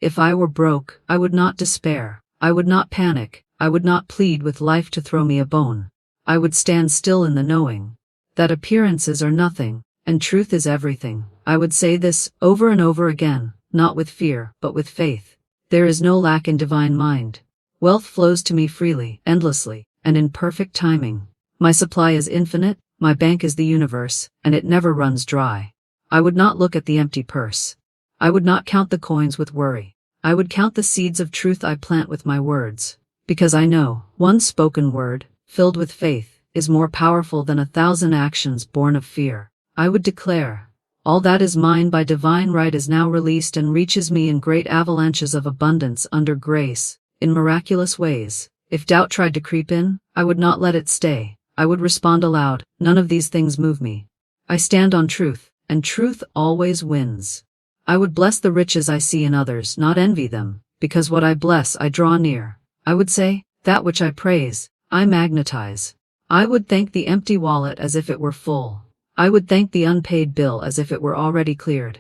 If I were broke, I would not despair. I would not panic. I would not plead with life to throw me a bone. I would stand still in the knowing that appearances are nothing, and truth is everything. I would say this over and over again, not with fear, but with faith. There is no lack in divine mind. Wealth flows to me freely, endlessly, and in perfect timing. My supply is infinite, my bank is the universe, and it never runs dry. I would not look at the empty purse. I would not count the coins with worry. I would count the seeds of truth I plant with my words. Because I know, one spoken word, filled with faith, is more powerful than 1,000 actions born of fear. I would declare, all that is mine by divine right is now released and reaches me in great avalanches of abundance under grace, in miraculous ways. If doubt tried to creep in, I would not let it stay. I would respond aloud, none of these things move me. I stand on truth, and truth always wins. I would bless the riches I see in others, not envy them, because what I bless I draw near. I would say, that which I praise, I magnetize. I would thank the empty wallet as if it were full. I would thank the unpaid bill as if it were already cleared.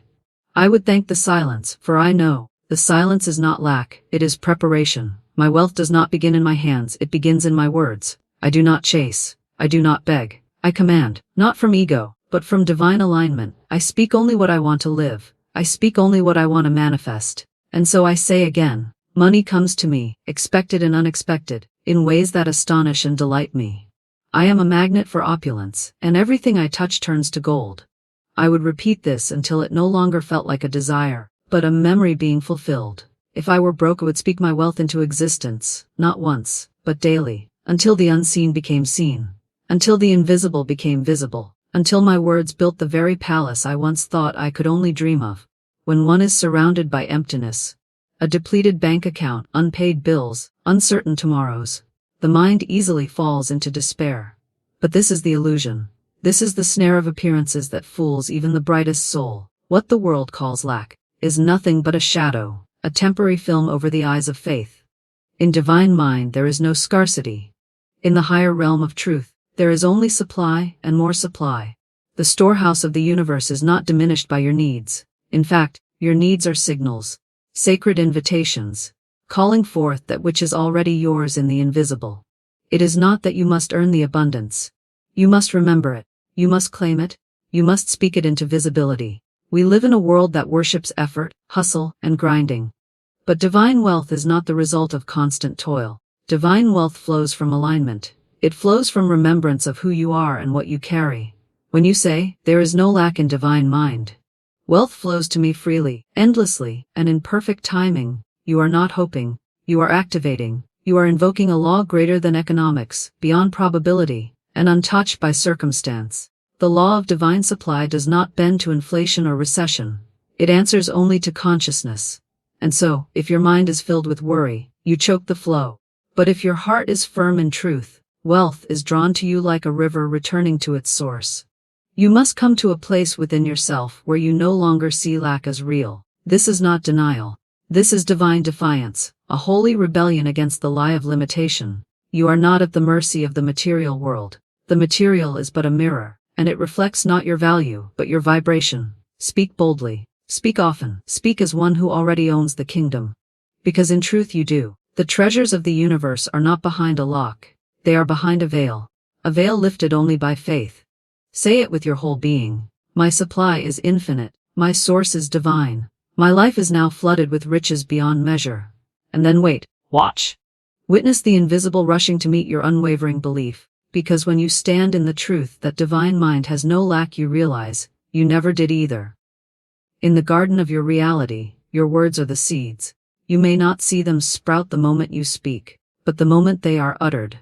I would thank the silence, for I know, the silence is not lack, it is preparation. My wealth does not begin in my hands, it begins in my words. I do not chase. I do not beg. I command, not from ego, but from divine alignment. I speak only what I want to live. I speak only what I want to manifest. And so I say again, money comes to me, expected and unexpected, in ways that astonish and delight me. I am a magnet for opulence, and everything I touch turns to gold. I would repeat this until it no longer felt like a desire, but a memory being fulfilled. If I were broke, I would speak my wealth into existence, not once, but daily, until the unseen became seen, until the invisible became visible, until my words built the very palace I once thought I could only dream of. When one is surrounded by emptiness, a depleted bank account, unpaid bills, uncertain tomorrows, the mind easily falls into despair. But this is the illusion. This is the snare of appearances that fools even the brightest soul. What the world calls lack is nothing but a shadow, a temporary film over the eyes of faith. In divine mind there is no scarcity. In the higher realm of truth, there is only supply and more supply. The storehouse of the universe is not diminished by your needs. In fact, your needs are signals, sacred invitations, calling forth that which is already yours in the invisible. It is not that you must earn the abundance. You must remember it. You must claim it. You must speak it into visibility. We live in a world that worships effort, hustle, and grinding. But divine wealth is not the result of constant toil. Divine wealth flows from alignment. It flows from remembrance of who you are and what you carry. When you say, there is no lack in divine mind, wealth flows to me freely, endlessly, and in perfect timing. You are not hoping. You are activating. You are invoking a law greater than economics, beyond probability, and untouched by circumstance. The law of divine supply does not bend to inflation or recession. It answers only to consciousness. And so, if your mind is filled with worry, you choke the flow. But if your heart is firm in truth, wealth is drawn to you like a river returning to its source. You must come to a place within yourself where you no longer see lack as real. This is not denial. This is divine defiance, a holy rebellion against the lie of limitation. You are not at the mercy of the material world. The material is but a mirror, and it reflects not your value, but your vibration. Speak boldly. Speak often. Speak as one who already owns the kingdom. Because in truth you do. The treasures of the universe are not behind a lock. They are behind a veil lifted only by faith. Say it with your whole being. My supply is infinite. My source is divine. My life is now flooded with riches beyond measure. And then wait. Watch. Witness the invisible rushing to meet your unwavering belief. Because when you stand in the truth that divine mind has no lack, you realize, you never did either. In the garden of your reality, your words are the seeds. You may not see them sprout the moment you speak, but the moment they are uttered,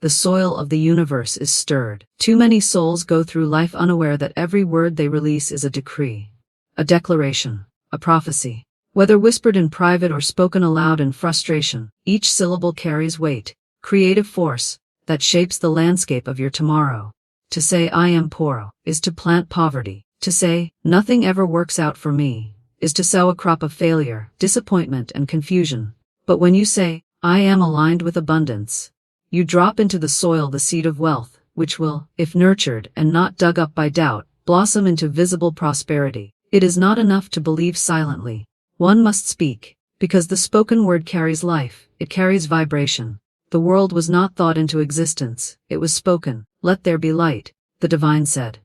the soil of the universe is stirred. Too many souls go through life unaware that every word they release is a decree, a declaration, a prophecy. Whether whispered in private or spoken aloud in frustration, each syllable carries weight, creative force, that shapes the landscape of your tomorrow. To say I am poor is to plant poverty. To say nothing ever works out for me is to sow a crop of failure, disappointment, and confusion. But when you say I am aligned with abundance, you drop into the soil the seed of wealth, which will, if nurtured and not dug up by doubt, blossom into visible prosperity. It is not enough to believe silently. One must speak, Because the spoken word carries life, it carries vibration. The world was not thought into existence, it was spoken. Let there be light, the divine said.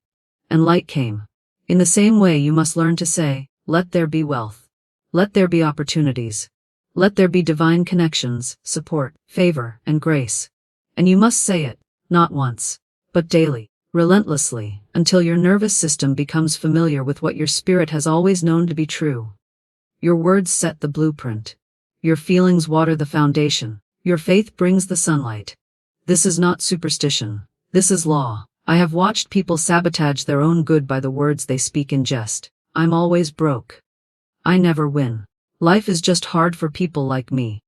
And light came. In the same way you must learn to say, let there be wealth. Let there be opportunities. Let there be divine connections, support, favor, and grace. And you must say it, not once, but daily, relentlessly, until your nervous system becomes familiar with what your spirit has always known to be true. Your words set the blueprint. Your feelings water the foundation. Your faith brings the sunlight. This is not superstition. This is law. I have watched people sabotage their own good by the words they speak in jest. I'm always broke. I never win. Life is just hard for people like me.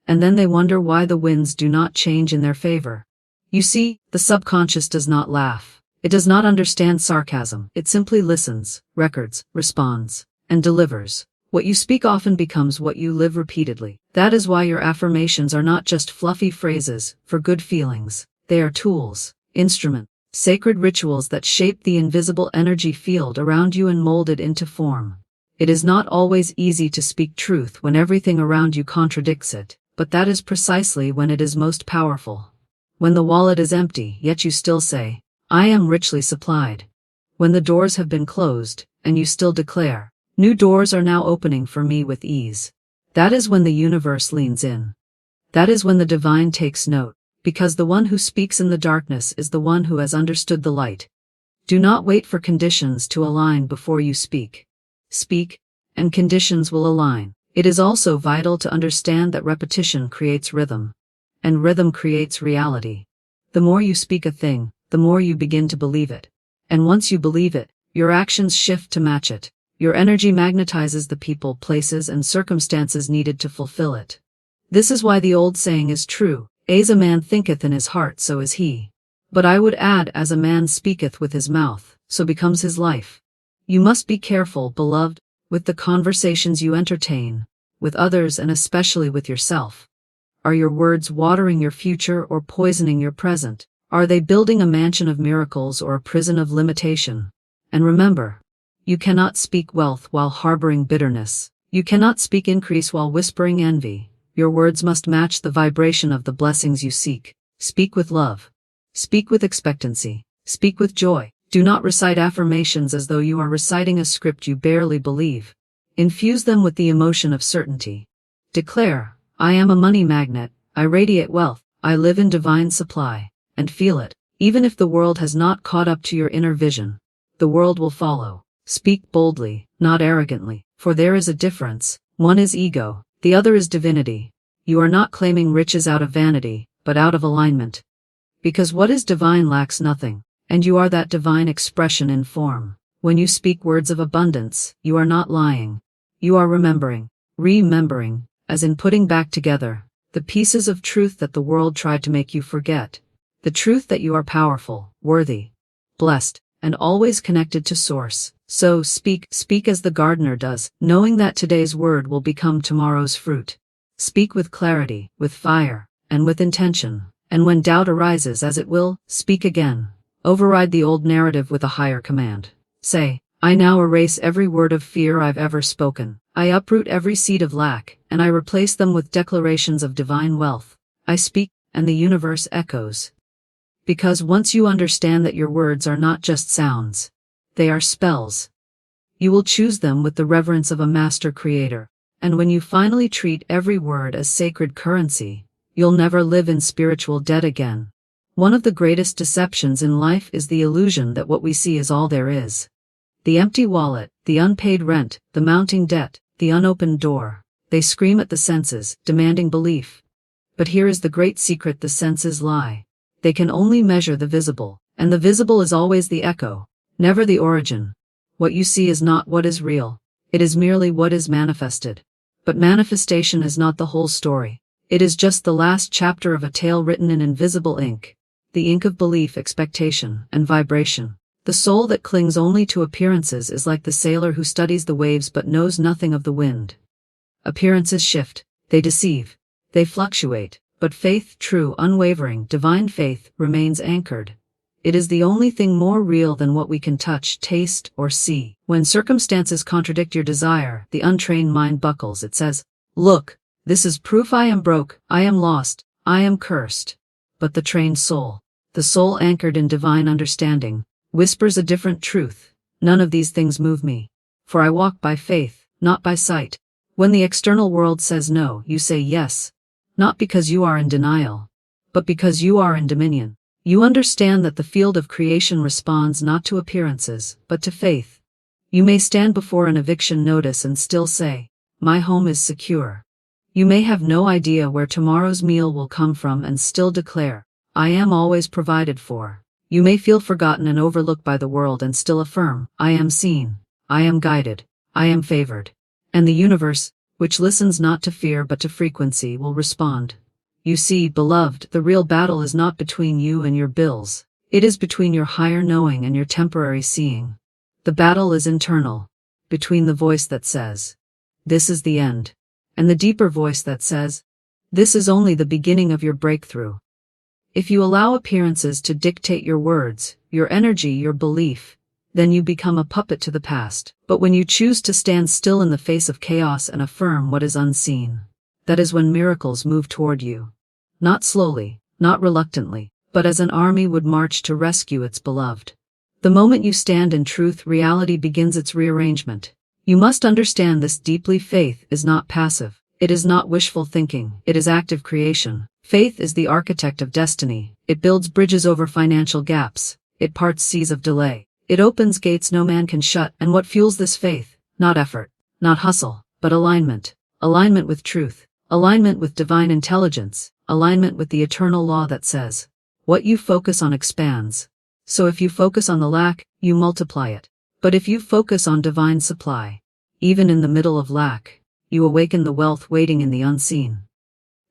And then they wonder why the winds do not change in their favor. You see, the subconscious does not laugh. It does not understand sarcasm. It simply listens, records, responds, and delivers. What you speak often becomes what you live repeatedly. That is why your affirmations are not just fluffy phrases for good feelings. They are tools, instruments, sacred rituals that shape the invisible energy field around you and mold it into form. It is not always easy to speak truth when everything around you contradicts it, but that is precisely when it is most powerful. When the wallet is empty, yet you still say, I am richly supplied. When the doors have been closed, and you still declare, new doors are now opening for me with ease. That is when the universe leans in. That is when the divine takes note, because the one who speaks in the darkness is the one who has understood the light. Do not wait for conditions to align before you speak. Speak, and conditions will align. It is also vital to understand that repetition creates rhythm, and rhythm creates reality. The more you speak a thing, the more you begin to believe it. And once you believe it, your actions shift to match it. Your energy magnetizes the people, places, and circumstances needed to fulfill it. This is why the old saying is true, as a man thinketh in his heart, so is he. But I would add, as a man speaketh with his mouth, so becomes his life. You must be careful, beloved, with the conversations you entertain, with others and especially with yourself. Are your words watering your future or poisoning your present? Are they building a mansion of miracles or a prison of limitation? And remember, you cannot speak wealth while harboring bitterness. You cannot speak increase while whispering envy. Your words must match the vibration of the blessings you seek. Speak with love. Speak with expectancy. Speak with joy. Do not recite affirmations as though you are reciting a script you barely believe. Infuse them with the emotion of certainty. Declare, I am a money magnet, I radiate wealth, I live in divine supply, and feel it. Even if the world has not caught up to your inner vision, the world will follow. Speak boldly, not arrogantly, for there is a difference. One is ego, the other is divinity. You are not claiming riches out of vanity, but out of alignment. Because what is divine lacks nothing, and you are that divine expression in form. When you speak words of abundance, you are not lying. You are remembering, as in putting back together, the pieces of truth that the world tried to make you forget. The truth that you are powerful, worthy, blessed, and always connected to Source. So speak as the gardener does, knowing that today's word will become tomorrow's fruit. Speak with clarity, with fire, and with intention. And when doubt arises, as it will, speak again. Override the old narrative with a higher command. Say, I now erase every word of fear I've ever spoken. I uproot every seed of lack, and I replace them with declarations of divine wealth. I speak, and the universe echoes. Because once you understand that your words are not just sounds, they are spells. You will choose them with the reverence of a master creator, and when you finally treat every word as sacred currency, you'll never live in spiritual debt again. One of the greatest deceptions in life is the illusion that what we see is all there is. The empty wallet, the unpaid rent, the mounting debt, the unopened door. They scream at the senses, demanding belief. But here is the great secret: the senses lie. They can only measure the visible, and the visible is always the echo, never the origin. What you see is not what is real. It is merely what is manifested. But manifestation is not the whole story. It is just the last chapter of a tale written in invisible ink. The ink of belief, expectation, and vibration. The soul that clings only to appearances is like the sailor who studies the waves but knows nothing of the wind. Appearances shift, they deceive, they fluctuate, but faith, true, unwavering, divine faith, remains anchored. It is the only thing more real than what we can touch, taste, or see. When circumstances contradict your desire, the untrained mind buckles. It says, Look, this is proof I am broke, I am lost, I am cursed. But the trained soul, the soul anchored in divine understanding, whispers a different truth. None of these things move me. For I walk by faith, not by sight. When the external world says no, you say yes. Not because you are in denial, but because you are in dominion. You understand that the field of creation responds not to appearances, but to faith. You may stand before an eviction notice and still say, "My home is secure." You may have no idea where tomorrow's meal will come from and still declare, "I am always provided for." You may feel forgotten and overlooked by the world and still affirm, "I am seen, I am guided, I am favored." And the universe, which listens not to fear but to frequency, will respond. You see, beloved, the real battle is not between you and your bills. It is between your higher knowing and your temporary seeing. The battle is internal, between the voice that says, "This is the end," and the deeper voice that says, "This is only the beginning of your breakthrough." If you allow appearances to dictate your words, your energy, your belief, then you become a puppet to the past. But when you choose to stand still in the face of chaos and affirm what is unseen, that is when miracles move toward you. Not slowly, not reluctantly, but as an army would march to rescue its beloved. The moment you stand in truth, reality begins its rearrangement. You must understand this deeply. Faith is not passive. It is not wishful thinking. It is active creation. Faith is the architect of destiny. It builds bridges over financial gaps. It parts seas of delay. It opens gates no man can shut. And what fuels this faith? Not effort, not hustle, but alignment. Alignment with truth. Alignment with divine intelligence. Alignment with the eternal law that says, what you focus on expands. So if you focus on the lack, you multiply it. But if you focus on divine supply, even in the middle of lack, you awaken the wealth waiting in the unseen.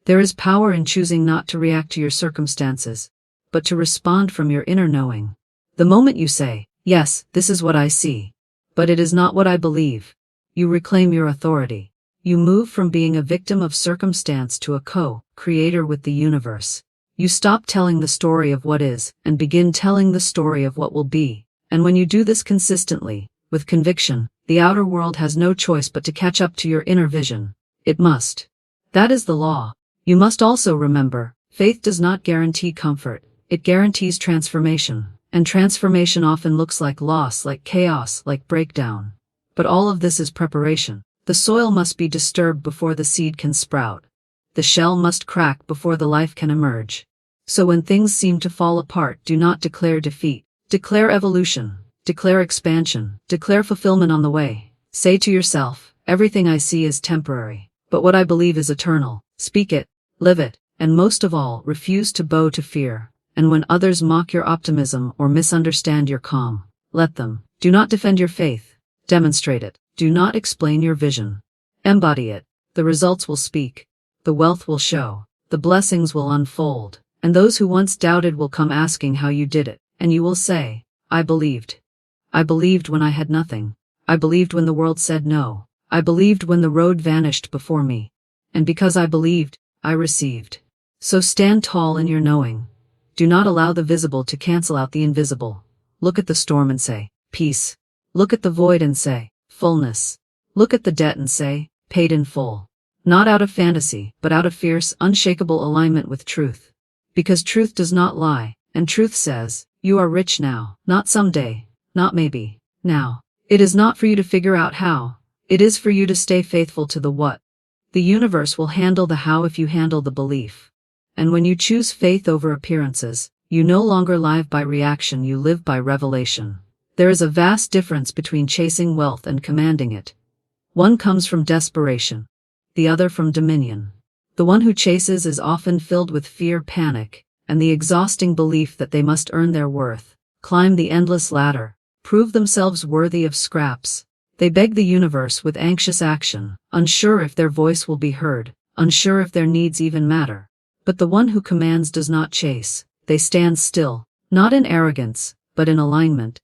There is power in choosing not to react to your circumstances, but to respond from your inner knowing. The moment you say, "Yes, this is what I see, but it is not what I believe," you reclaim your authority. You move from being a victim of circumstance to a co-creator with the universe. You stop telling the story of what is, and begin telling the story of what will be. And when you do this consistently, with conviction, the outer world has no choice but to catch up to your inner vision. It must. That is the law. You must also remember, faith does not guarantee comfort, it guarantees transformation. And transformation often looks like loss, like chaos, like breakdown. But all of this is preparation. The soil must be disturbed before the seed can sprout. The shell must crack before the life can emerge. So when things seem to fall apart, do not declare defeat. Declare evolution. Declare expansion. Declare fulfillment on the way. Say to yourself, everything I see is temporary, but what I believe is eternal. Speak it, live it, and most of all, refuse to bow to fear. And when others mock your optimism or misunderstand your calm, let them. Do not defend your faith. Demonstrate it. Do not explain your vision. Embody it. The results will speak. The wealth will show. The blessings will unfold. And those who once doubted will come asking how you did it. And you will say, I believed. I believed when I had nothing. I believed when the world said no. I believed when the road vanished before me. And because I believed, I received. So stand tall in your knowing. Do not allow the visible to cancel out the invisible. Look at the storm and say, peace. Look at the void and say, fullness. Look at the debt and say, paid in full. Not out of fantasy, but out of fierce, unshakable alignment with truth. Because truth does not lie, and truth says, you are rich now, not someday, not maybe, now. It is not for you to figure out how. It is for you to stay faithful to the what. The universe will handle the how if you handle the belief. And when you choose faith over appearances, you no longer live by reaction, you live by revelation. There is a vast difference between chasing wealth and commanding it. One comes from desperation, the other from dominion. The one who chases is often filled with fear, panic, and the exhausting belief that they must earn their worth, climb the endless ladder, prove themselves worthy of scraps. They beg the universe with anxious action, unsure if their voice will be heard, unsure if their needs even matter. But the one who commands does not chase. They stand still, not in arrogance, but in alignment.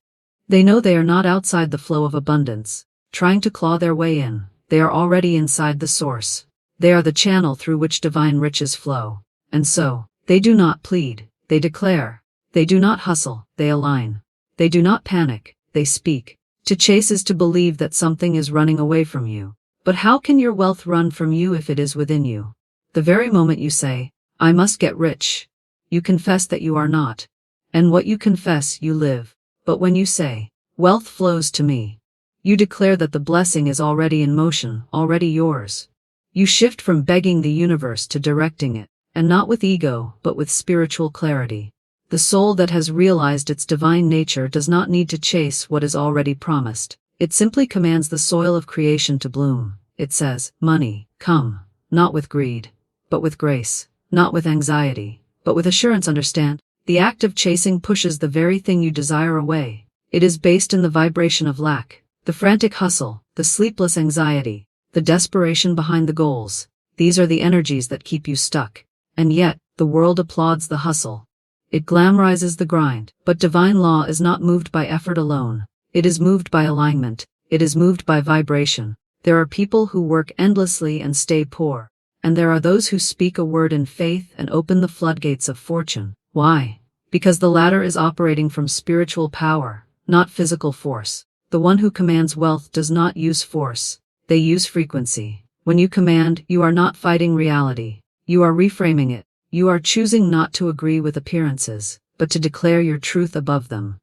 They know they are not outside the flow of abundance, trying to claw their way in. They are already inside the source. They are the channel through which divine riches flow. And so, they do not plead, they declare. They do not hustle, they align. They do not panic, they speak. To chase is to believe that something is running away from you. But how can your wealth run from you if it is within you? The very moment you say, I must get rich, you confess that you are not. And what you confess, you live. But when you say, wealth flows to me, you declare that the blessing is already in motion, already yours. You shift from begging the universe to directing it, and not with ego, but with spiritual clarity. The soul that has realized its divine nature does not need to chase what is already promised. It simply commands the soil of creation to bloom. It says, money, come, not with greed, but with grace, not with anxiety, but with assurance. Understand, the act of chasing pushes the very thing you desire away. It is based in the vibration of lack, the frantic hustle, the sleepless anxiety, the desperation behind the goals. These are the energies that keep you stuck. And yet, the world applauds the hustle. It glamorizes the grind, but divine law is not moved by effort alone. It is moved by alignment. It is moved by vibration. There are people who work endlessly and stay poor. And there are those who speak a word in faith and open the floodgates of fortune. Why? Because the latter is operating from spiritual power, not physical force. The one who commands wealth does not use force. They use frequency. When you command, you are not fighting reality. You are reframing it. You are choosing not to agree with appearances, but to declare your truth above them.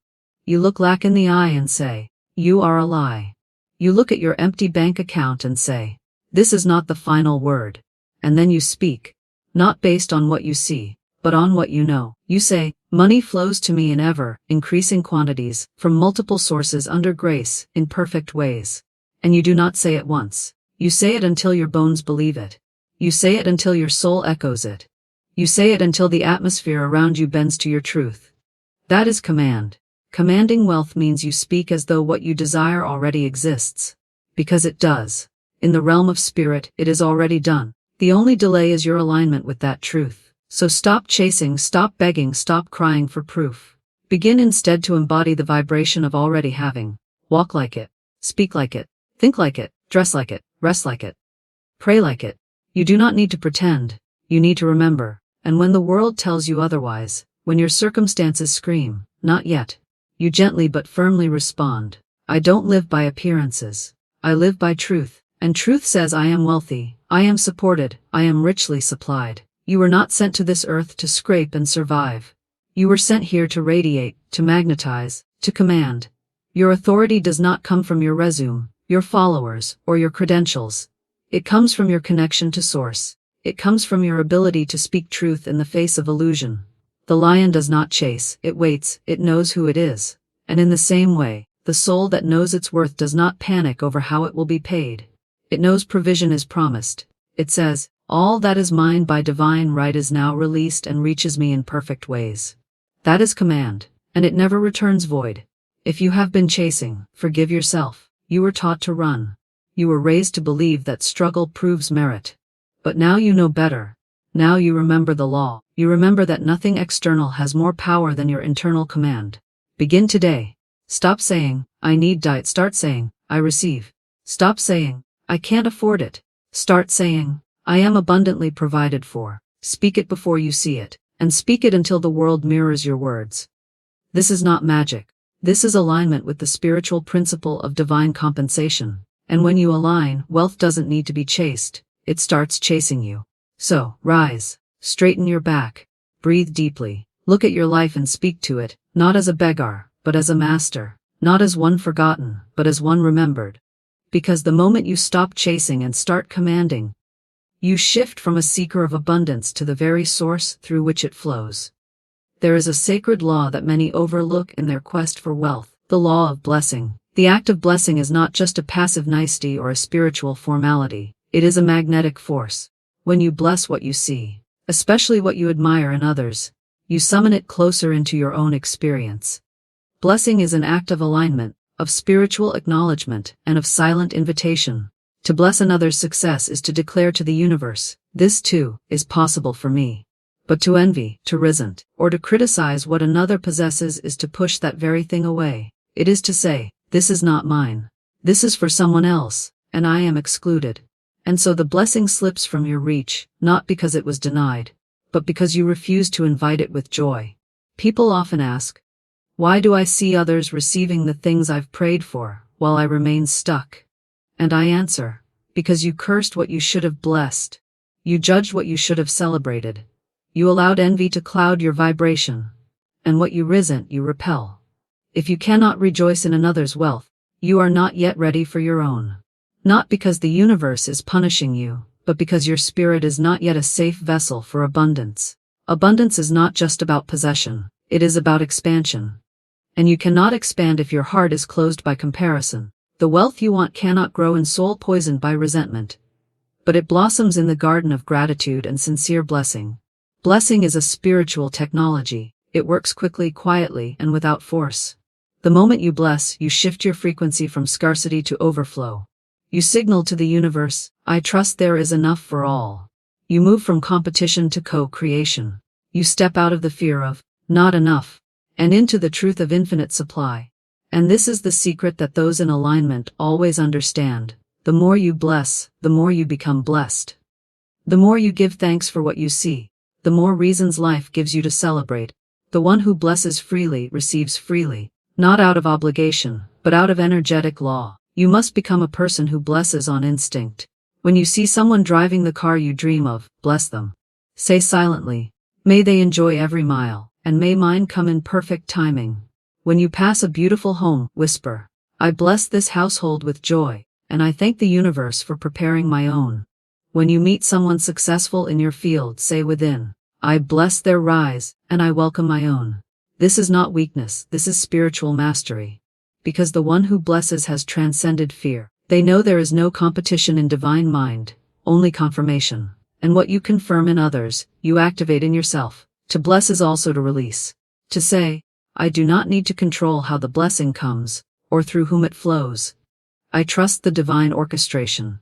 You look lack in the eye and say, you are a lie. You look at your empty bank account and say, this is not the final word. And then you speak, not based on what you see, but on what you know. You say, money flows to me in ever increasing quantities, from multiple sources under grace, in perfect ways. And you do not say it once. You say it until your bones believe it. You say it until your soul echoes it. You say it until the atmosphere around you bends to your truth. That is command. Commanding wealth means you speak as though what you desire already exists. Because it does. In the realm of spirit, it is already done. The only delay is your alignment with that truth. So stop chasing, stop begging, stop crying for proof. Begin instead to embody the vibration of already having. Walk like it. Speak like it. Think like it. Dress like it. Rest like it. Pray like it. You do not need to pretend. You need to remember. And when the world tells you otherwise, when your circumstances scream, not yet, you gently but firmly respond, I don't live by appearances. I live by truth. And truth says I am wealthy, I am supported, I am richly supplied. You were not sent to this earth to scrape and survive. You were sent here to radiate, to magnetize, to command. Your authority does not come from your resume, your followers, or your credentials. It comes from your connection to source. It comes from your ability to speak truth in the face of illusion. The lion does not chase, it waits, it knows who it is. And in the same way, the soul that knows its worth does not panic over how it will be paid. It knows provision is promised. It says, all that is mine by divine right is now released and reaches me in perfect ways. That is command, and it never returns void. If you have been chasing, forgive yourself. You were taught to run. You were raised to believe that struggle proves merit. But now you know better. Now you remember the law. You remember that nothing external has more power than your internal command. Begin today. Stop saying, I need diet. Start saying, I receive. Stop saying, I can't afford it. Start saying, I am abundantly provided for. Speak it before you see it, and speak it until the world mirrors your words. This is not magic. This is alignment with the spiritual principle of divine compensation. And when you align, wealth doesn't need to be chased. It starts chasing you. So, rise, straighten your back, breathe deeply, look at your life and speak to it, not as a beggar, but as a master, not as one forgotten, but as one remembered. Because the moment you stop chasing and start commanding, you shift from a seeker of abundance to the very source through which it flows. There is a sacred law that many overlook in their quest for wealth, the law of blessing. The act of blessing is not just a passive nicety or a spiritual formality. It is a magnetic force. When you bless what you see, especially what you admire in others, you summon it closer into your own experience. Blessing is an act of alignment, of spiritual acknowledgement, and of silent invitation. To bless another's success is to declare to the universe, this too is possible for me. But to envy, to resent, or to criticize what another possesses is to push that very thing away. It is to say, this is not mine. This is for someone else, and I am excluded. And so the blessing slips from your reach, not because it was denied, but because you refuse to invite it with joy. People often ask, why do I see others receiving the things I've prayed for, while I remain stuck? And I answer, because you cursed what you should have blessed. You judged what you should have celebrated. You allowed envy to cloud your vibration. And what you resent, you repel. If you cannot rejoice in another's wealth, you are not yet ready for your own. Not because the universe is punishing you, but because your spirit is not yet a safe vessel for abundance. Abundance is not just about possession, it is about expansion. And you cannot expand if your heart is closed by comparison. The wealth you want cannot grow in soul poisoned by resentment. But it blossoms in the garden of gratitude and sincere blessing. Blessing is a spiritual technology. It works quickly, quietly, and without force. The moment you bless, you shift your frequency from scarcity to overflow. You signal to the universe, I trust there is enough for all. You move from competition to co-creation. You step out of the fear of, not enough, and into the truth of infinite supply. And this is the secret that those in alignment always understand. The more you bless, the more you become blessed. The more you give thanks for what you see, the more reasons life gives you to celebrate. The one who blesses freely receives freely, not out of obligation, but out of energetic law. You must become a person who blesses on instinct. When you see someone driving the car you dream of, bless them. Say silently, may they enjoy every mile, and may mine come in perfect timing. When you pass a beautiful home, whisper, I bless this household with joy, and I thank the universe for preparing my own. When you meet someone successful in your field, say within, I bless their rise, and I welcome my own. This is not weakness, this is spiritual mastery. Because the one who blesses has transcended fear. They know there is no competition in divine mind, only confirmation. And what you confirm in others, you activate in yourself. To bless is also to release. To say, I do not need to control how the blessing comes, or through whom it flows. I trust the divine orchestration.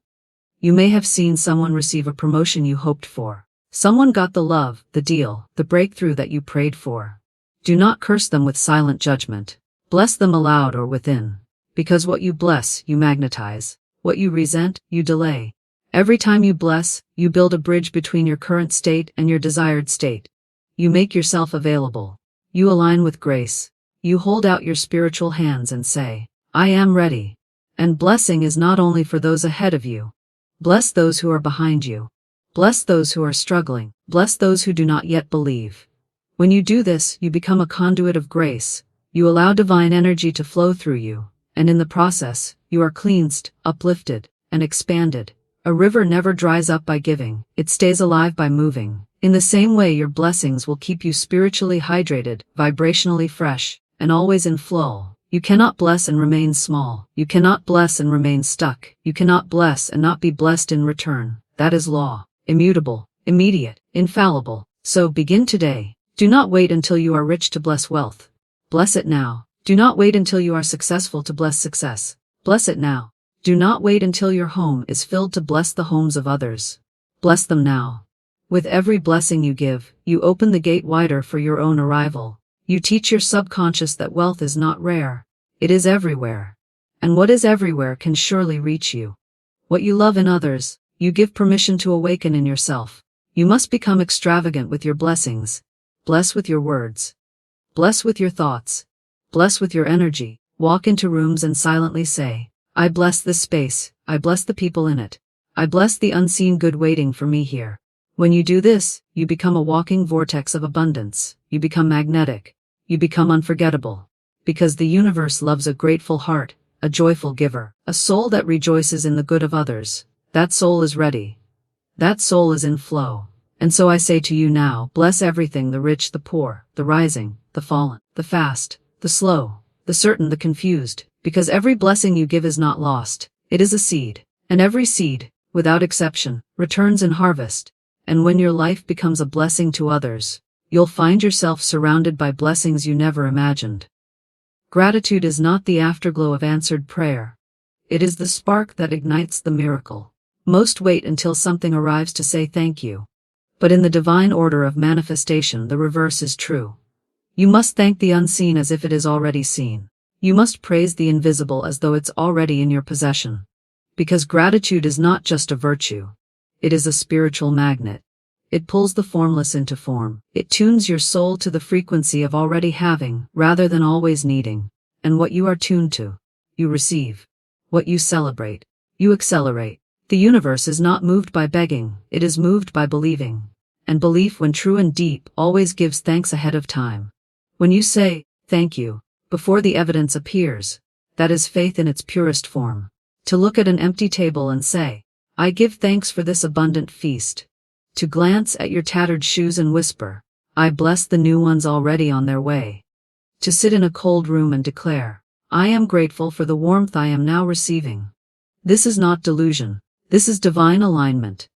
You may have seen someone receive a promotion you hoped for. Someone got the love, the deal, the breakthrough that you prayed for. Do not curse them with silent judgment. Bless them aloud or within. Because what you bless, you magnetize. What you resent, you delay. Every time you bless, you build a bridge between your current state and your desired state. You make yourself available. You align with grace. You hold out your spiritual hands and say, I am ready. And blessing is not only for those ahead of you. Bless those who are behind you. Bless those who are struggling. Bless those who do not yet believe. When you do this, you become a conduit of grace. You allow divine energy to flow through you, and in the process, you are cleansed, uplifted, and expanded. A river never dries up by giving, it stays alive by moving. In the same way, your blessings will keep you spiritually hydrated, vibrationally fresh, and always in flow. You cannot bless and remain small. You cannot bless and remain stuck. You cannot bless and not be blessed in return. That is law. Immutable, immediate, infallible. So begin today. Do not wait until you are rich to bless wealth. Bless it now. Do not wait until you are successful to bless success. Bless it now. Do not wait until your home is filled to bless the homes of others. Bless them now. With every blessing you give, you open the gate wider for your own arrival. You teach your subconscious that wealth is not rare. It is everywhere. And what is everywhere can surely reach you. What you love in others, you give permission to awaken in yourself. You must become extravagant with your blessings. Bless with your words. Bless with your thoughts. Bless with your energy. Walk into rooms and silently say, I bless this space. I bless the people in it. I bless the unseen good waiting for me here. When you do this, you become a walking vortex of abundance. You become magnetic. You become unforgettable. Because the universe loves a grateful heart, a joyful giver, a soul that rejoices in the good of others. That soul is ready. That soul is in flow. And so I say to you now, bless everything, the rich, the poor, the rising, the fallen, the fast, the slow, the certain, the confused, because every blessing you give is not lost. It is a seed, and every seed, without exception, returns in harvest. And when your life becomes a blessing to others, you'll find yourself surrounded by blessings you never imagined. Gratitude is not the afterglow of answered prayer. It is the spark that ignites the miracle. Most wait until something arrives to say thank you. But in the divine order of manifestation, the reverse is true. You must thank the unseen as if it is already seen. You must praise the invisible as though it's already in your possession. Because gratitude is not just a virtue. It is a spiritual magnet. It pulls the formless into form. It tunes your soul to the frequency of already having, rather than always needing. And what you are tuned to, you receive. What you celebrate, you accelerate. The universe is not moved by begging, it is moved by believing. And belief, when true and deep, always gives thanks ahead of time. When you say, thank you, before the evidence appears, that is faith in its purest form. To look at an empty table and say, I give thanks for this abundant feast. To glance at your tattered shoes and whisper, I bless the new ones already on their way. To sit in a cold room and declare, I am grateful for the warmth I am now receiving. This is not delusion. This is divine alignment.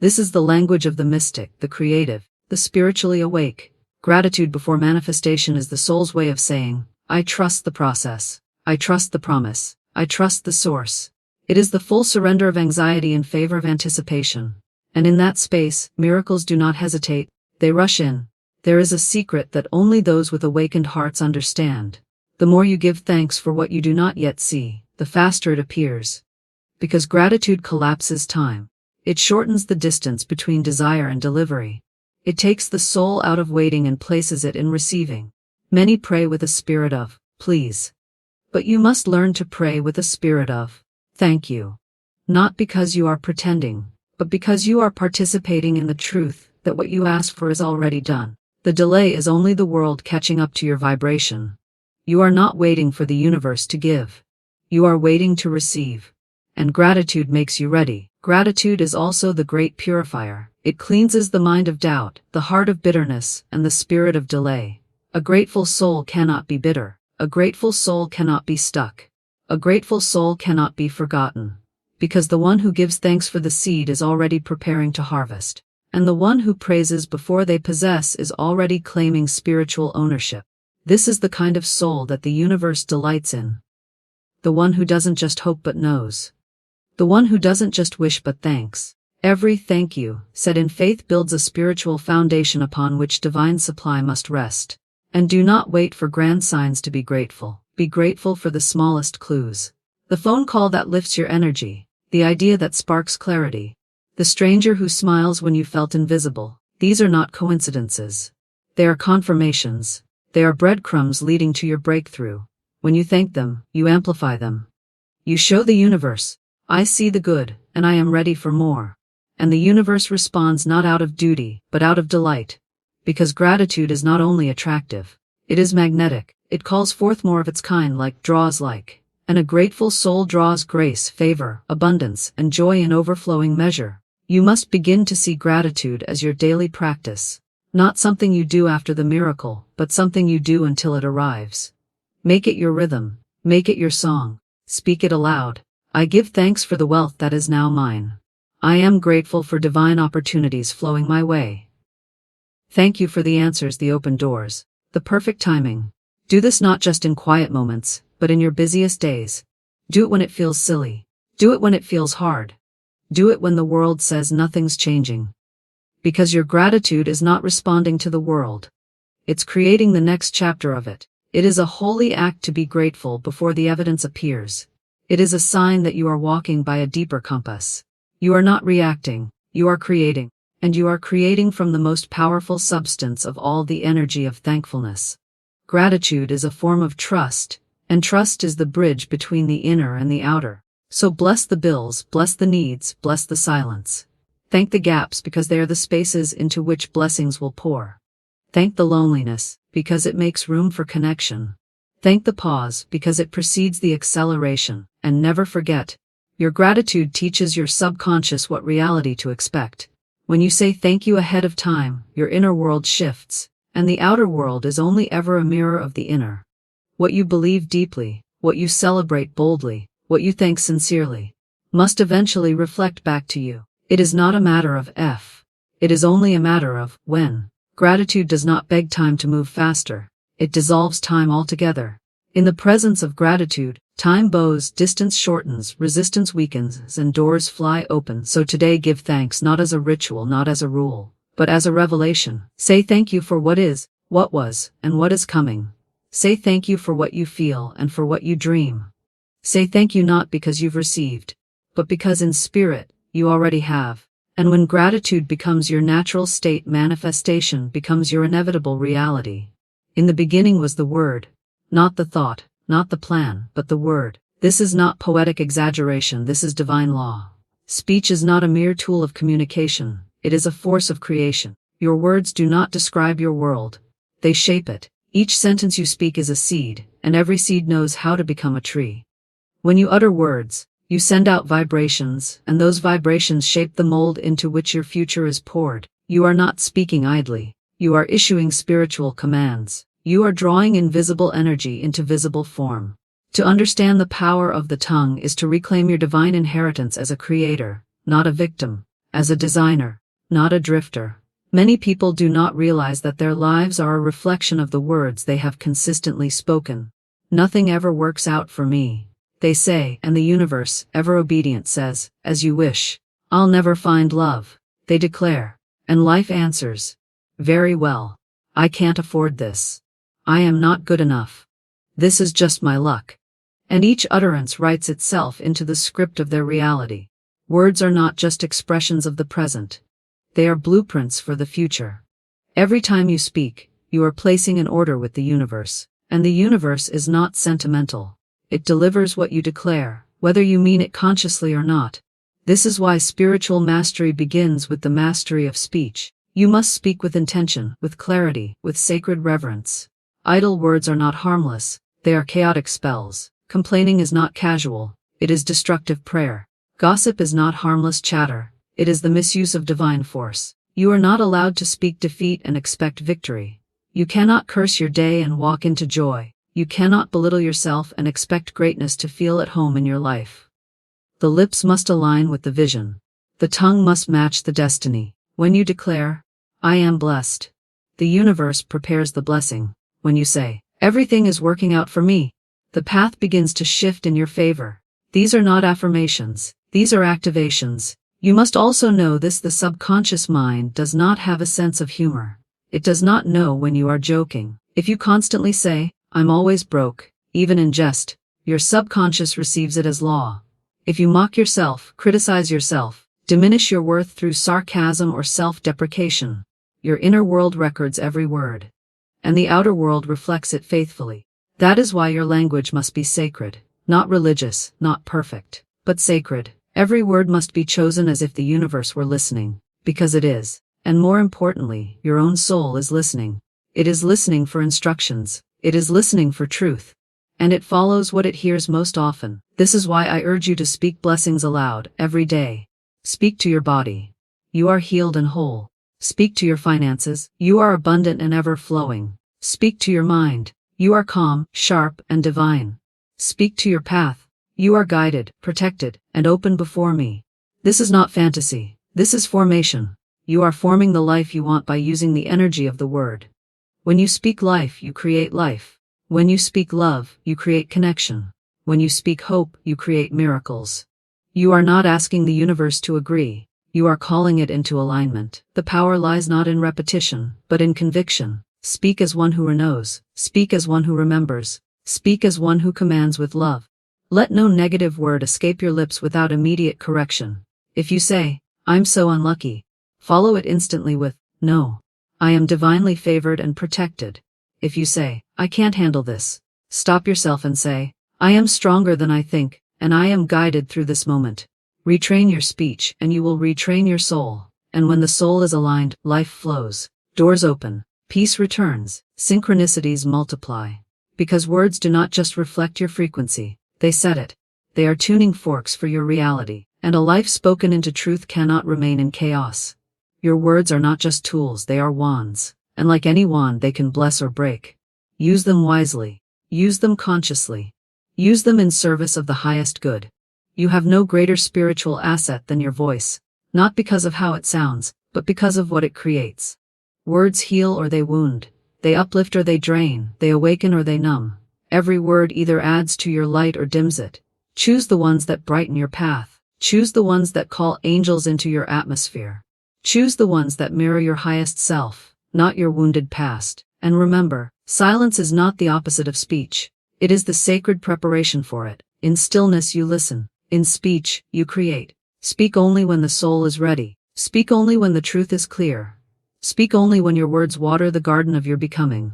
This is the language of the mystic, the creative, the spiritually awake. Gratitude before manifestation is the soul's way of saying, I trust the process. I trust the promise. I trust the source. It is the full surrender of anxiety in favor of anticipation. And in that space, miracles do not hesitate, they rush in. There is a secret that only those with awakened hearts understand. The more you give thanks for what you do not yet see, the faster it appears. Because gratitude collapses time. It shortens the distance between desire and delivery. It takes the soul out of waiting and places it in receiving. Many pray with a spirit of, please. But you must learn to pray with a spirit of, thank you. Not because you are pretending, but because you are participating in the truth that what you ask for is already done. The delay is only the world catching up to your vibration. You are not waiting for the universe to give. You are waiting to receive. And gratitude makes you ready. Gratitude is also the great purifier. It cleanses the mind of doubt, the heart of bitterness, and the spirit of delay. A grateful soul cannot be bitter. A grateful soul cannot be stuck. A grateful soul cannot be forgotten. Because the one who gives thanks for the seed is already preparing to harvest. And the one who praises before they possess is already claiming spiritual ownership. This is the kind of soul that the universe delights in. The one who doesn't just hope but knows. The one who doesn't just wish but thanks. Every thank you, said in faith, builds a spiritual foundation upon which divine supply must rest. And do not wait for grand signs to be grateful. Be grateful for the smallest clues. The phone call that lifts your energy. The idea that sparks clarity. The stranger who smiles when you felt invisible. These are not coincidences. They are confirmations. They are breadcrumbs leading to your breakthrough. When you thank them, you amplify them. You show the universe, I see the good, and I am ready for more. And the universe responds not out of duty, but out of delight. Because gratitude is not only attractive, it is magnetic. It calls forth more of its kind, like draws like. And a grateful soul draws grace, favor, abundance, and joy in overflowing measure. You must begin to see gratitude as your daily practice. Not something you do after the miracle, but something you do until it arrives. Make it your rhythm. Make it your song. Speak it aloud. I give thanks for the wealth that is now mine. I am grateful for divine opportunities flowing my way. Thank you for the answers, the open doors, the perfect timing. Do this not just in quiet moments, but in your busiest days. Do it when it feels silly. Do it when it feels hard. Do it when the world says nothing's changing. Because your gratitude is not responding to the world. It's creating the next chapter of it. It is a holy act to be grateful before the evidence appears. It is a sign that you are walking by a deeper compass. You are not reacting, you are creating. And you are creating from the most powerful substance of all, the energy of thankfulness. Gratitude is a form of trust, and trust is the bridge between the inner and the outer. So bless the bills, bless the needs, bless the silence. Thank the gaps because they are the spaces into which blessings will pour. Thank the loneliness, because it makes room for connection. Thank the pause because it precedes the acceleration. And never forget, your gratitude teaches your subconscious what reality to expect. When you say thank you ahead of time, your inner world shifts, and the outer world is only ever a mirror of the inner. What you believe deeply, what you celebrate boldly, what you thank sincerely, must eventually reflect back to you. It is not a matter of if. It is only a matter of when. Gratitude does not beg time to move faster. It dissolves time altogether. In the presence of gratitude, time bows, distance shortens, resistance weakens, and doors fly open. So today give thanks not as a ritual, not as a rule, but as a revelation. Say thank you for what is, what was, and what is coming. Say thank you for what you feel and for what you dream. Say thank you not because you've received, but because in spirit, you already have. And when gratitude becomes your natural state, manifestation becomes your inevitable reality. In the beginning was the Word, not the thought, not the plan, but the Word. This is not poetic exaggeration, this is divine law. Speech is not a mere tool of communication, it is a force of creation. Your words do not describe your world. They shape it. Each sentence you speak is a seed, and every seed knows how to become a tree. When you utter words, you send out vibrations, and those vibrations shape the mold into which your future is poured. You are not speaking idly. You are issuing spiritual commands. You are drawing invisible energy into visible form. To understand the power of the tongue is to reclaim your divine inheritance as a creator, not a victim, as a designer, not a drifter. Many people do not realize that their lives are a reflection of the words they have consistently spoken. Nothing ever works out for me, they say, and the universe, ever obedient, says, as you wish. I'll never find love, they declare, and life answers, very well. I can't afford this. I am not good enough. This is just my luck. And each utterance writes itself into the script of their reality. Words are not just expressions of the present. They are blueprints for the future. Every time you speak, you are placing an order with the universe. And the universe is not sentimental. It delivers what you declare, whether you mean it consciously or not. This is why spiritual mastery begins with the mastery of speech. You must speak with intention, with clarity, with sacred reverence. Idle words are not harmless, they are chaotic spells. Complaining is not casual, it is destructive prayer. Gossip is not harmless chatter, it is the misuse of divine force. You are not allowed to speak defeat and expect victory. You cannot curse your day and walk into joy. You cannot belittle yourself and expect greatness to feel at home in your life. The lips must align with the vision. The tongue must match the destiny. When you declare, I am blessed, the universe prepares the blessing. When you say, everything is working out for me, the path begins to shift in your favor. These are not affirmations, these are activations. You must also know this: the subconscious mind does not have a sense of humor. It does not know when you are joking. If you constantly say, I'm always broke, even in jest, your subconscious receives it as law. If you mock yourself, criticize yourself, diminish your worth through sarcasm or self-deprecation, your inner world records every word, and the outer world reflects it faithfully. That is why your language must be sacred, not religious, not perfect, but sacred. Every word must be chosen as if the universe were listening, because it is. And more importantly, your own soul is listening. It is listening for instructions. It is listening for truth. And it follows what it hears most often. This is why I urge you to speak blessings aloud every day. Speak to your body. You are healed and whole. Speak to your finances. You are abundant and ever flowing. Speak to your mind. You are calm, sharp, and divine. Speak to your path. You are guided, protected, and open before me. This is not fantasy. This is formation. You are forming the life you want by using the energy of the word. When you speak life, you create life. When you speak love, you create connection. When you speak hope, you create miracles. You are not asking the universe to agree. You are calling it into alignment. The power lies not in repetition, but in conviction. Speak as one who knows. Speak as one who remembers. Speak as one who commands with love. Let no negative word escape your lips without immediate correction. If you say, I'm so unlucky, follow it instantly with, no, I am divinely favored and protected. If you say, I can't handle this, stop yourself and say, I am stronger than I think, and I am guided through this moment. Retrain your speech, and you will retrain your soul. And when the soul is aligned, life flows, doors open, peace returns, synchronicities multiply. Because words do not just reflect your frequency, they set it. They are tuning forks for your reality, and a life spoken into truth cannot remain in chaos. Your words are not just tools, they are wands, and like any wand they can bless or break. Use them wisely. Use them consciously. Use them in service of the highest good. You have no greater spiritual asset than your voice, not because of how it sounds, but because of what it creates. Words heal or they wound. They uplift or they drain. They awaken or they numb. Every word either adds to your light or dims it. Choose the ones that brighten your path. Choose the ones that call angels into your atmosphere. Choose the ones that mirror your highest self, not your wounded past. And remember, silence is not the opposite of speech. It is the sacred preparation for it. In stillness you listen. In speech, you create. Speak only when the soul is ready. Speak only when the truth is clear. Speak only when your words water the garden of your becoming.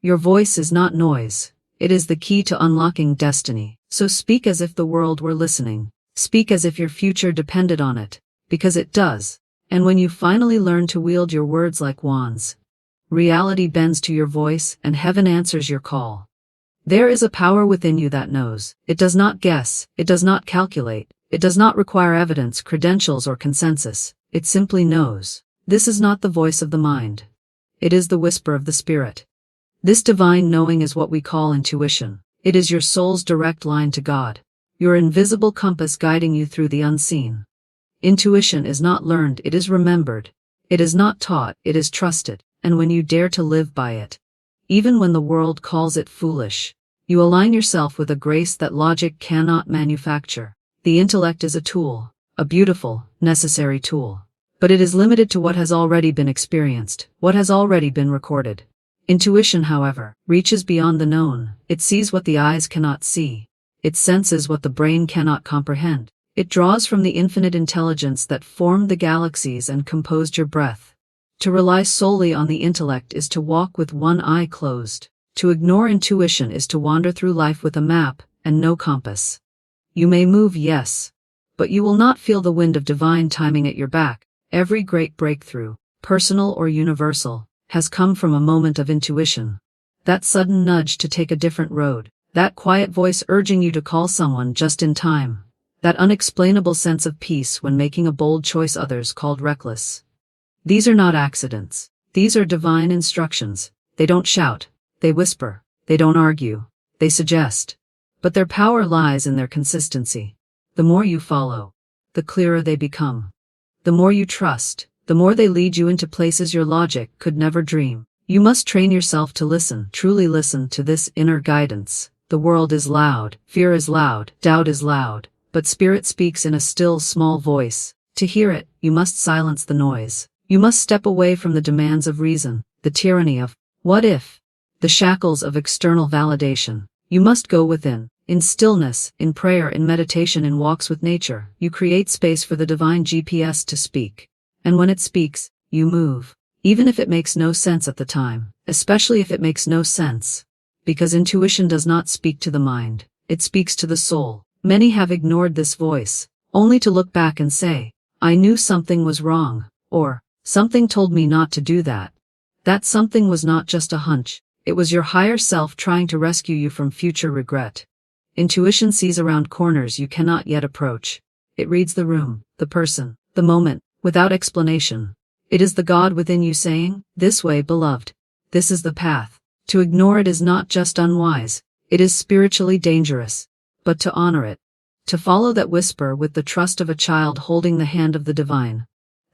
Your voice is not noise. It is the key to unlocking destiny. So speak as if the world were listening. Speak as if your future depended on it, because it does. And when you finally learn to wield your words like wands, reality bends to your voice and heaven answers your call. There is a power within you that knows. It does not guess, it does not calculate, it does not require evidence, credentials, or consensus. It simply knows. This is not the voice of the mind. It is the whisper of the spirit. This divine knowing is what we call intuition. It is your soul's direct line to God, your invisible compass guiding you through the unseen. Intuition is not learned, it is remembered. It is not taught, it is trusted. And when you dare to live by it, even when the world calls it foolish, you align yourself with a grace that logic cannot manufacture. The intellect is a tool, a beautiful, necessary tool. But it is limited to what has already been experienced, what has already been recorded. Intuition, however, reaches beyond the known. It sees what the eyes cannot see. It senses what the brain cannot comprehend. It draws from the infinite intelligence that formed the galaxies and composed your breath. To rely solely on the intellect is to walk with one eye closed. To ignore intuition is to wander through life with a map and no compass. You may move, yes, but you will not feel the wind of divine timing at your back. Every great breakthrough, personal or universal, has come from a moment of intuition. That sudden nudge to take a different road, that quiet voice urging you to call someone just in time, that unexplainable sense of peace when making a bold choice others called reckless. These are not accidents. These are divine instructions. They don't shout, they whisper, they don't argue, they suggest. But their power lies in their consistency. The more you follow, the clearer they become. The more you trust, the more they lead you into places your logic could never dream. You must train yourself to listen, truly listen to this inner guidance. The world is loud, fear is loud, doubt is loud, but spirit speaks in a still, small voice. To hear it, you must silence the noise. You must step away from the demands of reason, the tyranny of what if, the shackles of external validation. You must go within, in stillness, in prayer, in meditation, in walks with nature. You create space for the divine GPS to speak. And when it speaks, you move. Even if it makes no sense at the time, especially if it makes no sense. Because intuition does not speak to the mind, it speaks to the soul. Many have ignored this voice, only to look back and say, I knew something was wrong, or, something told me not to do that. That something was not just a hunch, it was your higher self trying to rescue you from future regret. Intuition sees around corners you cannot yet approach. It reads the room, the person, the moment, without explanation. It is the God within you saying, this way, beloved. This is the path. To ignore it is not just unwise, it is spiritually dangerous. But to honor it, to follow that whisper with the trust of a child holding the hand of the divine.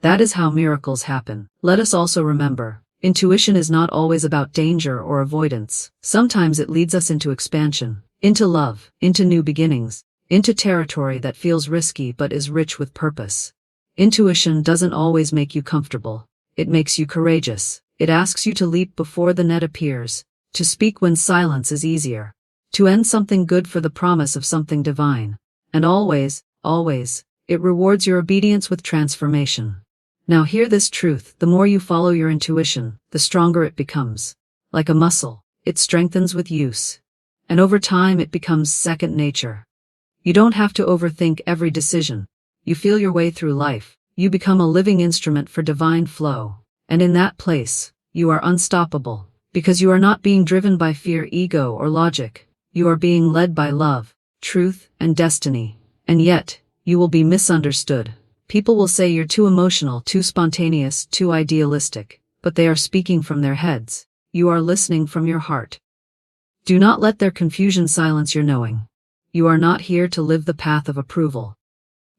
That is how miracles happen. Let us also remember, intuition is not always about danger or avoidance. Sometimes it leads us into expansion, into love, into new beginnings, into territory that feels risky but is rich with purpose. Intuition doesn't always make you comfortable. It makes you courageous. It asks you to leap before the net appears, to speak when silence is easier, to end something good for the promise of something divine. And always, always, it rewards your obedience with transformation. Now hear this truth, the more you follow your intuition, the stronger it becomes. Like a muscle, it strengthens with use. And over time it becomes second nature. You don't have to overthink every decision. You feel your way through life. You become a living instrument for divine flow. And in that place, you are unstoppable. Because you are not being driven by fear, ego, or logic. You are being led by love, truth, and destiny. And yet, you will be misunderstood. People will say you're too emotional, too spontaneous, too idealistic. But they are speaking from their heads. You are listening from your heart. Do not let their confusion silence your knowing. You are not here to live the path of approval.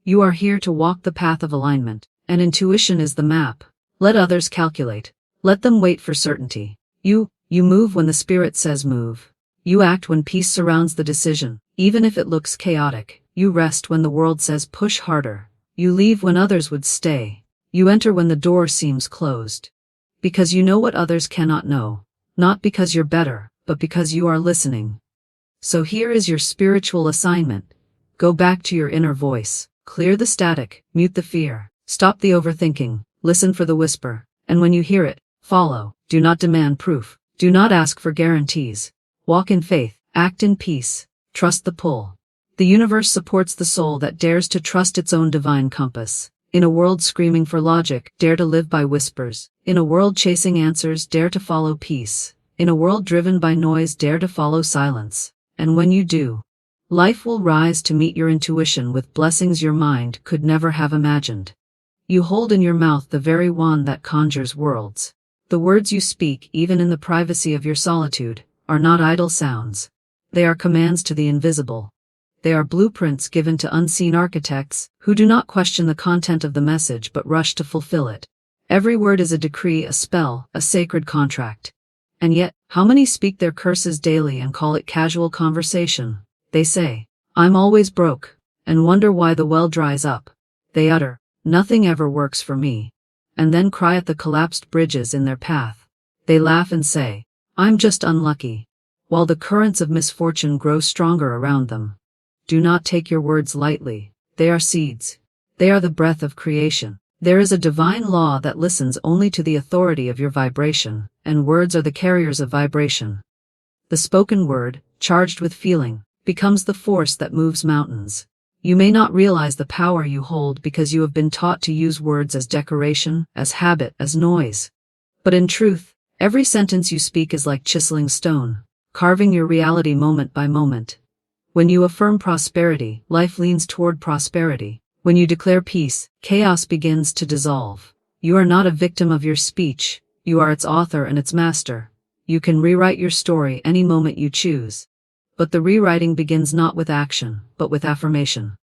You are here to walk the path of alignment. And intuition is the map. Let others calculate. Let them wait for certainty. You move when the spirit says move. You act when peace surrounds the decision, even if it looks chaotic. You rest when the world says push harder. You leave when others would stay. You enter when the door seems closed. Because you know what others cannot know. Not because you're better, but because you are listening. So here is your spiritual assignment. Go back to your inner voice. Clear the static, mute the fear, stop the overthinking, listen for the whisper, and when you hear it, follow. Do not demand proof. Do not ask for guarantees. Walk in faith, act in peace, trust the pull. The universe supports the soul that dares to trust its own divine compass. In a world screaming for logic, dare to live by whispers. In a world chasing answers, dare to follow peace. In a world driven by noise, dare to follow silence. And when you do, life will rise to meet your intuition with blessings your mind could never have imagined. You hold in your mouth the very wand that conjures worlds. The words you speak, even in the privacy of your solitude, are not idle sounds. They are commands to the invisible. They are blueprints given to unseen architects, who do not question the content of the message but rush to fulfill it. Every word is a decree, a spell, a sacred contract. And yet, how many speak their curses daily and call it casual conversation? They say, "I'm always broke," and wonder why the well dries up. They utter, "Nothing ever works for me," and then cry at the collapsed bridges in their path. They laugh and say, "I'm just unlucky," while the currents of misfortune grow stronger around them. Do not take your words lightly. They are seeds. They are the breath of creation. There is a divine law that listens only to the authority of your vibration, and words are the carriers of vibration. The spoken word, charged with feeling, becomes the force that moves mountains. You may not realize the power you hold because you have been taught to use words as decoration, as habit, as noise. But in truth, every sentence you speak is like chiseling stone, carving your reality moment by moment. When you affirm prosperity, life leans toward prosperity. When you declare peace, chaos begins to dissolve. You are not a victim of your speech. You are its author and its master. You can rewrite your story any moment you choose. But the rewriting begins not with action, but with affirmation.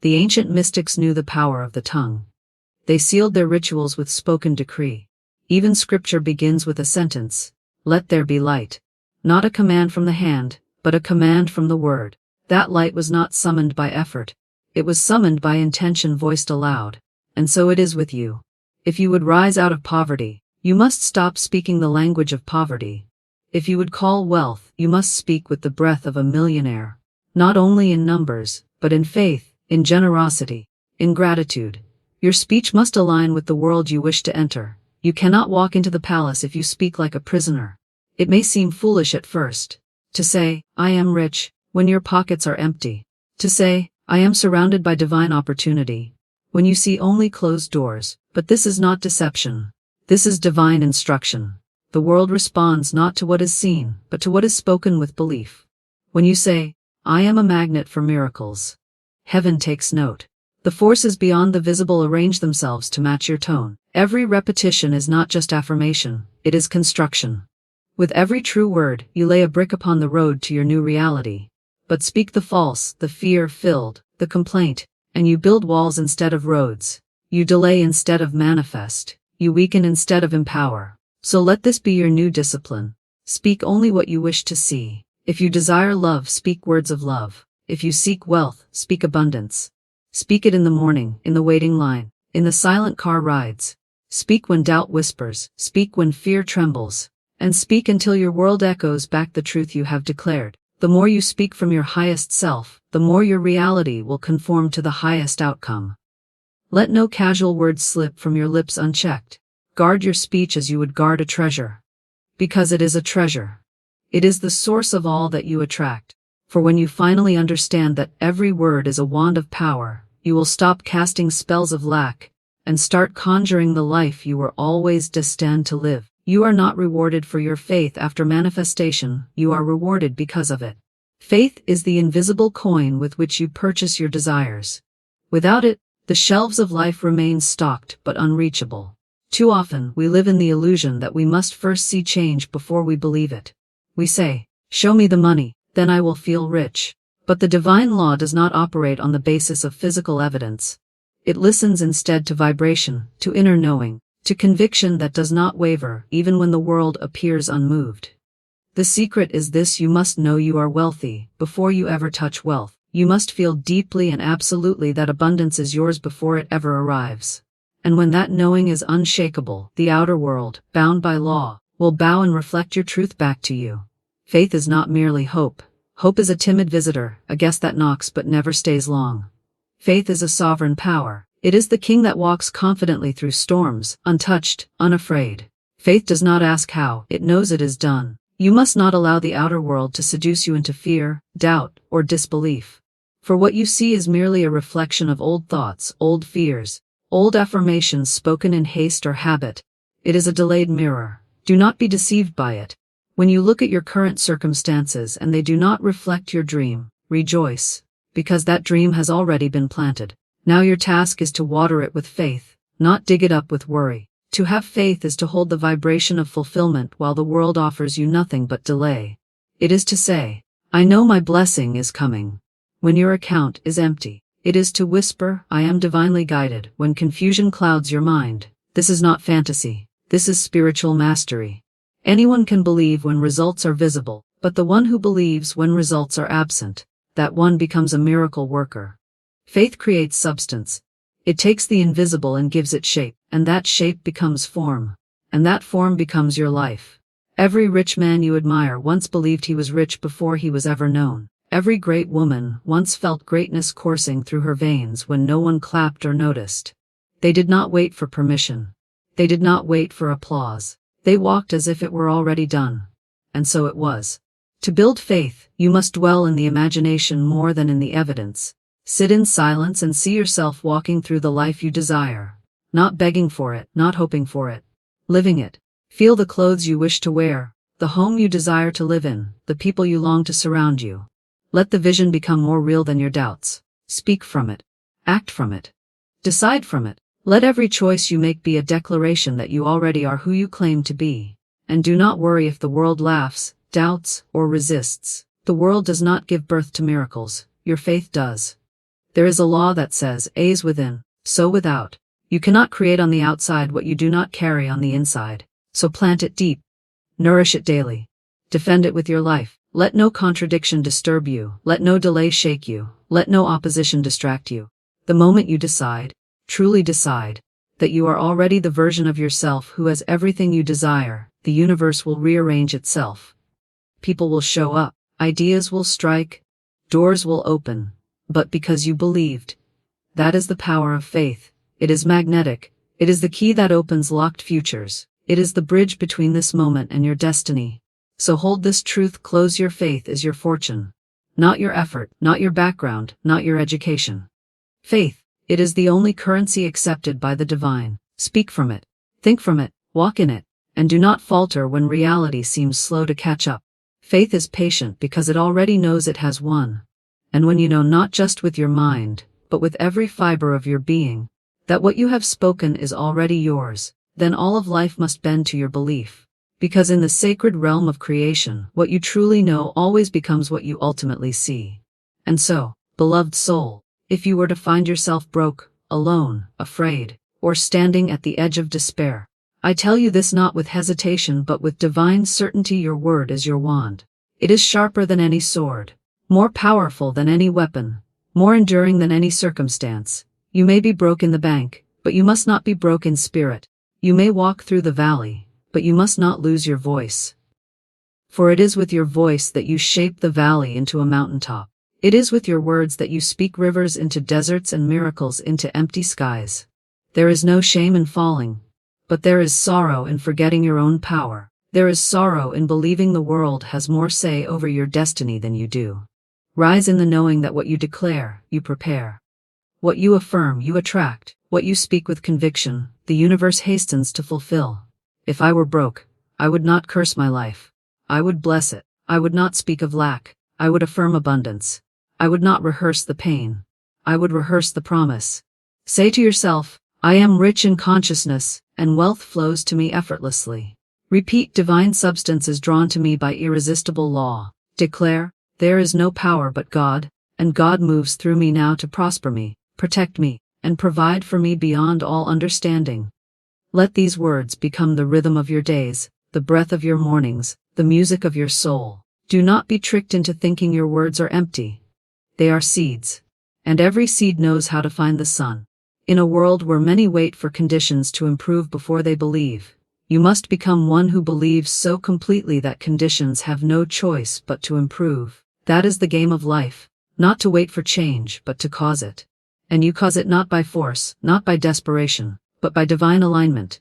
The ancient mystics knew the power of the tongue. They sealed their rituals with spoken decree. Even scripture begins with a sentence, "Let there be light." Not a command from the hand, but a command from the word. That light was not summoned by effort. It was summoned by intention voiced aloud. And so it is with you. If you would rise out of poverty, you must stop speaking the language of poverty. If you would call wealth, you must speak with the breath of a millionaire. Not only in numbers, but in faith, in generosity, in gratitude. Your speech must align with the world you wish to enter. You cannot walk into the palace if you speak like a prisoner. It may seem foolish at first to say, "I am rich," when your pockets are empty. To say, "I am surrounded by divine opportunity," when you see only closed doors. But this is not deception. This is divine instruction. The world responds not to what is seen, but to what is spoken with belief. When you say, "I am a magnet for miracles," heaven takes note. The forces beyond the visible arrange themselves to match your tone. Every repetition is not just affirmation, it is construction. With every true word, you lay a brick upon the road to your new reality. But speak the false, the fear-filled, the complaint, and you build walls instead of roads. You delay instead of manifest. You weaken instead of empower. So let this be your new discipline. Speak only what you wish to see. If you desire love, speak words of love. If you seek wealth, speak abundance. Speak it in the morning, in the waiting line, in the silent car rides. Speak when doubt whispers, speak when fear trembles, and speak until your world echoes back the truth you have declared. The more you speak from your highest self, the more your reality will conform to the highest outcome. Let no casual words slip from your lips unchecked. Guard your speech as you would guard a treasure. Because it is a treasure. It is the source of all that you attract. For when you finally understand that every word is a wand of power, you will stop casting spells of lack, and start conjuring the life you were always destined to live. You are not rewarded for your faith after manifestation, you are rewarded because of it. Faith is the invisible coin with which you purchase your desires. Without it, the shelves of life remain stocked but unreachable. Too often, we live in the illusion that we must first see change before we believe it. We say, "Show me the money, then I will feel rich." But the divine law does not operate on the basis of physical evidence. It listens instead to vibration, to inner knowing, to conviction that does not waver even when the world appears unmoved. The secret is this: you must know you are wealthy before you ever touch wealth. You must feel deeply and absolutely that abundance is yours before it ever arrives. And when that knowing is unshakable, the outer world, bound by law, will bow and reflect your truth back to you. Faith is not merely hope. Hope is a timid visitor, a guest that knocks but never stays long. Faith is a sovereign power. It is the king that walks confidently through storms, untouched, unafraid. Faith does not ask how, it knows it is done. You must not allow the outer world to seduce you into fear, doubt, or disbelief. For what you see is merely a reflection of old thoughts, old fears, old affirmations spoken in haste or habit. It is a delayed mirror. Do not be deceived by it. When you look at your current circumstances and they do not reflect your dream, rejoice, because that dream has already been planted. Now your task is to water it with faith, not dig it up with worry. To have faith is to hold the vibration of fulfillment while the world offers you nothing but delay. It is to say, I know my blessing is coming. When your account is empty, it is to whisper, I am divinely guided. When confusion clouds your mind, this is not fantasy, this is spiritual mastery. Anyone can believe when results are visible, but the one who believes when results are absent, that one becomes a miracle worker. Faith creates substance. It takes the invisible and gives it shape, and that shape becomes form, and that form becomes your life. Every rich man you admire once believed he was rich before he was ever known. Every great woman once felt greatness coursing through her veins when no one clapped or noticed. They did not wait for permission. They did not wait for applause. They walked as if it were already done. And so it was. To build faith, you must dwell in the imagination more than in the evidence. Sit in silence and see yourself walking through the life you desire. Not begging for it, not hoping for it. Living it. Feel the clothes you wish to wear, the home you desire to live in, the people you long to surround you. Let the vision become more real than your doubts. Speak from it. Act from it. Decide from it. Let every choice you make be a declaration that you already are who you claim to be. And do not worry if the world laughs, doubts, or resists. The world does not give birth to miracles. Your faith does. There is a law that says, as within, so without. You cannot create on the outside what you do not carry on the inside. So plant it deep. Nourish it daily. Defend it with your life. Let no contradiction disturb you. Let no delay shake you. Let no opposition distract you. The moment you decide, truly decide, that you are already the version of yourself who has everything you desire, the universe will rearrange itself. People will show up, ideas will strike, doors will open, but because you believed. That is the power of faith. It is magnetic. It is the key that opens locked futures. It is the bridge between this moment and your destiny. So hold this truth close. Your faith is your fortune. Not your effort, not your background, not your education. Faith. It is the only currency accepted by the divine. Speak from it, think from it, walk in it, and do not falter when reality seems slow to catch up. Faith is patient because it already knows it has won. And when you know not just with your mind, but with every fiber of your being, that what you have spoken is already yours, then all of life must bend to your belief. Because in the sacred realm of creation, what you truly know always becomes what you ultimately see. And so, beloved soul, if you were to find yourself broke, alone, afraid, or standing at the edge of despair, I tell you this not with hesitation but with divine certainty. Your word is your wand. It is sharper than any sword, more powerful than any weapon, more enduring than any circumstance. You may be broke in the bank, but you must not be broke in spirit. You may walk through the valley, but you must not lose your voice. For it is with your voice that you shape the valley into a mountaintop. It is with your words that you speak rivers into deserts and miracles into empty skies. There is no shame in falling, but there is sorrow in forgetting your own power. There is sorrow in believing the world has more say over your destiny than you do. Rise in the knowing that what you declare, you prepare. What you affirm, you attract. What you speak with conviction, the universe hastens to fulfill. If I were broke, I would not curse my life. I would bless it. I would not speak of lack. I would affirm abundance. I would not rehearse the pain. I would rehearse the promise. Say to yourself, I am rich in consciousness, and wealth flows to me effortlessly. Repeat, divine substance is drawn to me by irresistible law. Declare, there is no power but God, and God moves through me now to prosper me, protect me, and provide for me beyond all understanding. Let these words become the rhythm of your days, the breath of your mornings, the music of your soul. Do not be tricked into thinking your words are empty. They are seeds. And every seed knows how to find the sun. In a world where many wait for conditions to improve before they believe, you must become one who believes so completely that conditions have no choice but to improve. That is the game of life, not to wait for change but to cause it. And you cause it not by force, not by desperation, but by divine alignment.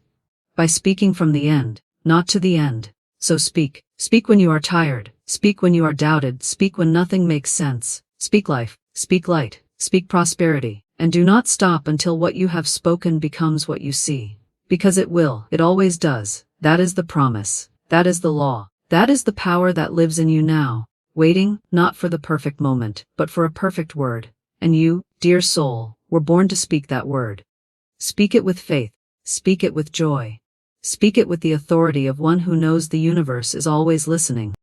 By speaking from the end, not to the end. So speak. Speak when you are tired. Speak when you are doubted. Speak when nothing makes sense. Speak life. Speak light, speak prosperity, and do not stop until what you have spoken becomes what you see. Because it will, it always does. That is the promise. That is the law. That is the power that lives in you now, waiting, not for the perfect moment, but for a perfect word. And you, dear soul, were born to speak that word. Speak it with faith. Speak it with joy. Speak it with the authority of one who knows the universe is always listening.